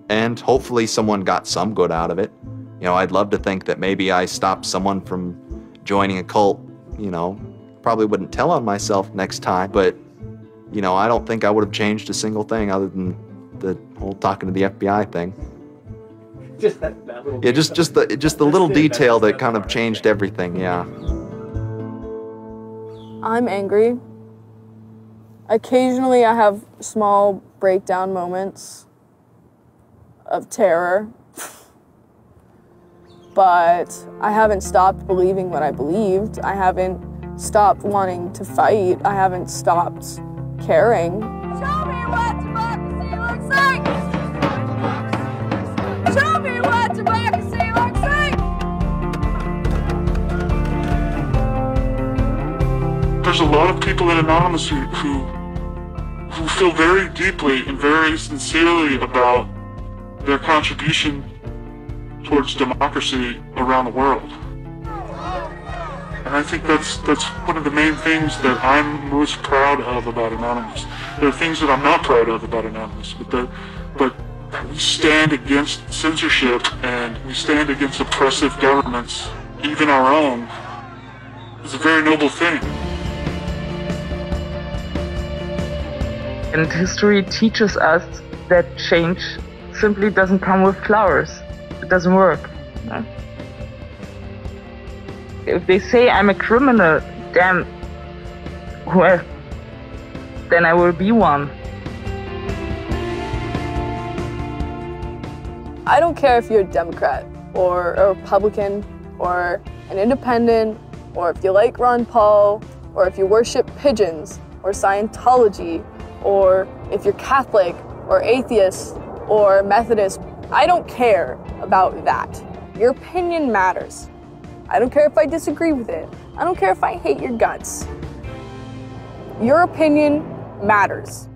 and hopefully someone got some good out of it. You know, I'd love to think that maybe I stopped someone from joining a cult, you know. Probably wouldn't tell on myself next time, but, you know, I don't think I would have changed a single thing other than the whole talking to the FBI thing.
Just that little
Yeah, just the little detail that kind of changed everything, yeah.
I'm angry. Occasionally I have small breakdown moments of terror, but I haven't stopped believing what I believed. I haven't stopped wanting to fight. I haven't stopped caring.
Show me what democracy looks like! Show me what democracy looks like!
There's a lot of people in Anonymous who feel very deeply and very sincerely about their contribution towards democracy around the world. And I think that's one of the main things that I'm most proud of about Anonymous. There are things that I'm not proud of about Anonymous, but we stand against censorship and we stand against oppressive governments, even our own. It's a very noble thing.
And history teaches us that change simply doesn't come with flowers. It doesn't work. No? If they say I'm a criminal, damn, well, then I will be one.
I don't care if you're a Democrat or a Republican or an independent, or if you like Ron Paul, or if you worship pigeons or Scientology, or if you're Catholic or atheist or Methodist. I don't care about that. Your opinion matters. I don't care if I disagree with it. I don't care if I hate your guts. Your opinion matters.